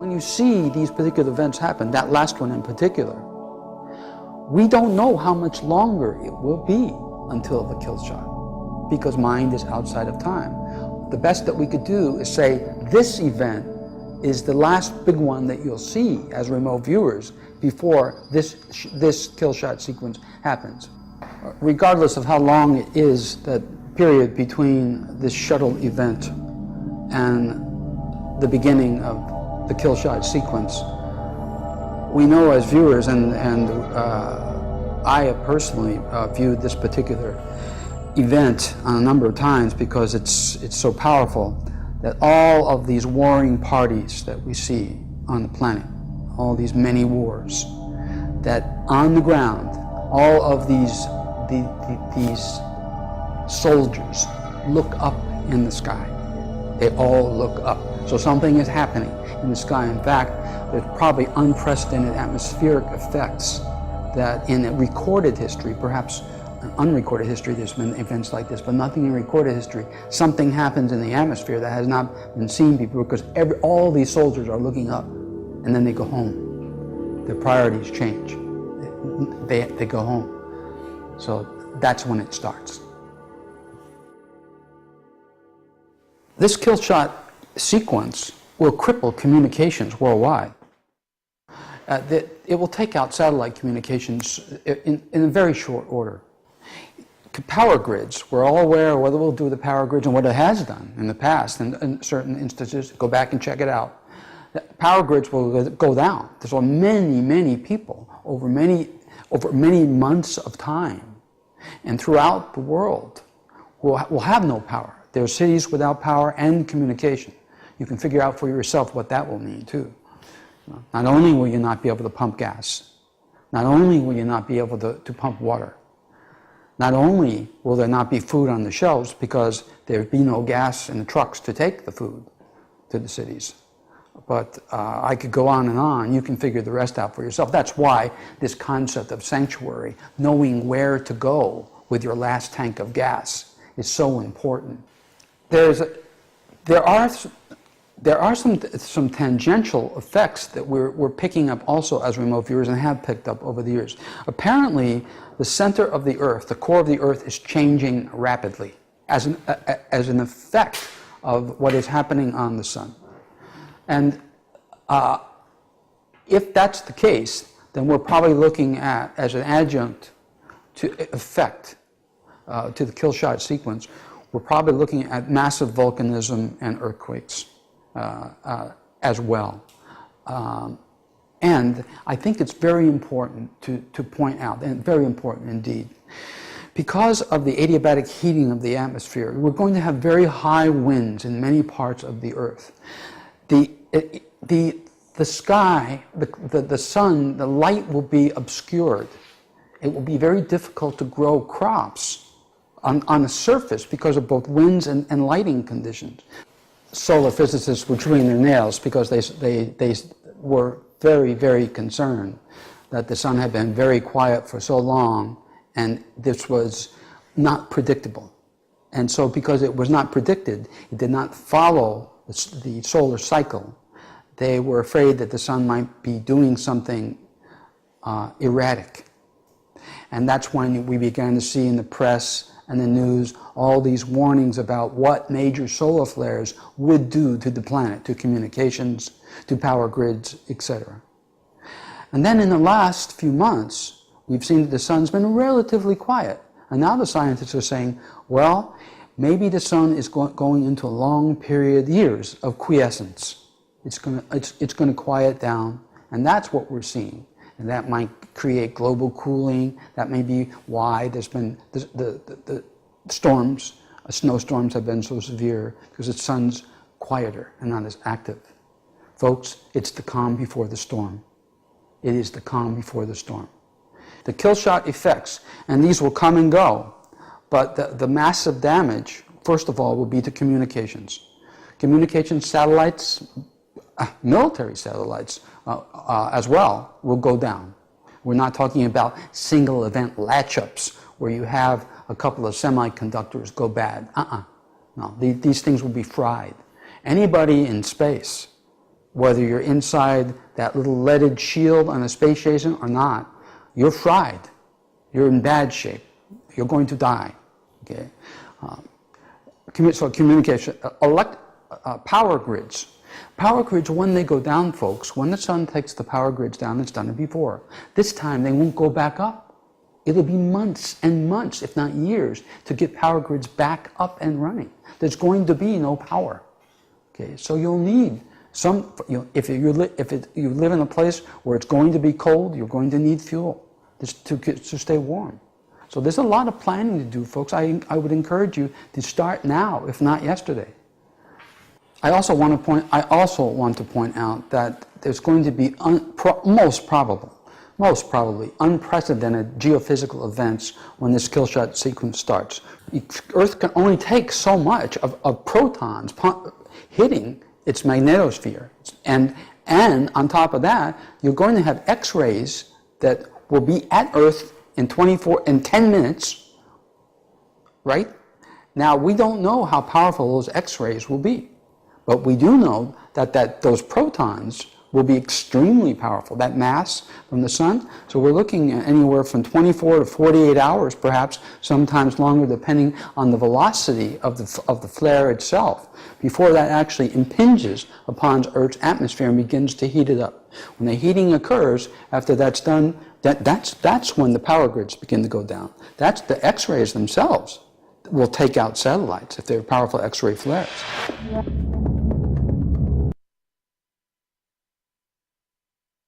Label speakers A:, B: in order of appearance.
A: When you see these particular events happen, that last one in particular, we don't know how much longer it will be until the kill shot, because mind is outside of time. The best that we could do is say this event is the last big one that you'll see as remote viewers before this kill shot sequence happens. Regardless of how long it is, that period between this shuttle event and the beginning of the kill shot sequence, we know as viewers, and I personally viewed this particular event a number of times because it's so powerful, that all of these warring parties that we see on the planet, all these many wars, that on the ground, all of these soldiers look up in the sky. They all look up. So something is happening in the sky. In fact, there's probably unprecedented atmospheric effects that in a recorded history, perhaps an unrecorded history, there's been events like this, but nothing in recorded history. Something happens in the atmosphere that has not been seen before, because all these soldiers are looking up, and then they go home. Their priorities change. They go home. So that's when it starts. This kill shot sequence will cripple communications worldwide. It will take out satellite communications in a very short order. Power grids, we're all aware of what it will do to the power grids and what it has done in the past, and in certain instances, go back and check it out. Power grids will go down. There's many people over many months of time, and throughout the world will have no power. There are cities without power and communication. You can figure out for yourself what that will mean too. Not only will you not be able to pump gas, not only will you not be able to pump water, not only will there not be food on the shelves because there'd be no gas in the trucks to take the food to the cities, but I could go on and on. You can figure the rest out for yourself. That's why this concept of sanctuary, knowing where to go with your last tank of gas, is so important. There are some tangential effects that we're picking up also as remote viewers, and have picked up over the years. Apparently, the center of the Earth, the core of the Earth, is changing rapidly as an effect of what is happening on the sun. And if that's the case, then we're probably looking at, as an adjunct to effect to the kill shot sequence, we're probably looking at massive volcanism and earthquakes as well. And I think it's very important to point out, and very important indeed, because of the adiabatic heating of the atmosphere, we're going to have very high winds in many parts of the Earth. The sky, the sun, the light will be obscured. It will be very difficult to grow crops on the surface because of both winds and lighting conditions. Solar physicists were chewing their nails because they were very concerned that the sun had been very quiet for so long, and this was not predictable. And so because it was not predicted, it did not follow the solar cycle, they were afraid that the sun might be doing something erratic. And that's when we began to see in the press and the news all these warnings about what major solar flares would do to the planet, to communications, to power grids, etc. And then in the last few months, we've seen that the sun's been relatively quiet. And now the scientists are saying, well, maybe the sun is going into a long period, years of quiescence. It's going to quiet down, and that's what we're seeing. And that might create global cooling. That may be why there's been the storms, snowstorms have been so severe, because the sun's quieter and not as active. Folks, it's the calm before the storm. It is the calm before the storm. The kill shot effects, and these will come and go, but the massive damage, first of all, will be to communications. Communication satellites, military satellites as well, will go down. We're not talking about single event latch-ups where you have a couple of semiconductors go bad. No, these things will be fried. Anybody in space whether you're inside that little leaded shield on a space station or not, you're fried. You're in bad shape. You're going to die. Okay. So communication, power grids. Power grids, when they go down, folks, when the sun takes the power grids down, it's done it before. This time they won't go back up. It'll be months and months, if not years, to get power grids back up and running. There's going to be no power. Okay, so you'll need some. If you live in a place where it's going to be cold, you're going to need fuel to stay warm. So there's a lot of planning to do, folks. I would encourage you to start now, if not yesterday. I also want to point out that there's going to be most probably unprecedented geophysical events when this kill shot sequence starts. Earth can only take so much of protons hitting its magnetosphere, and on top of that, you're going to have X-rays that will be at Earth in 10 minutes, right? Now, we don't know how powerful those X-rays will be, but we do know that those protons will be extremely powerful, that mass from the sun. So we're looking at anywhere from 24 to 48 hours, perhaps, sometimes longer, depending on the velocity of the flare itself, before that actually impinges upon Earth's atmosphere and begins to heat it up. When the heating occurs, after that's done, that's when the power grids begin to go down. That's the X-rays themselves will take out satellites if they're powerful X-ray flares.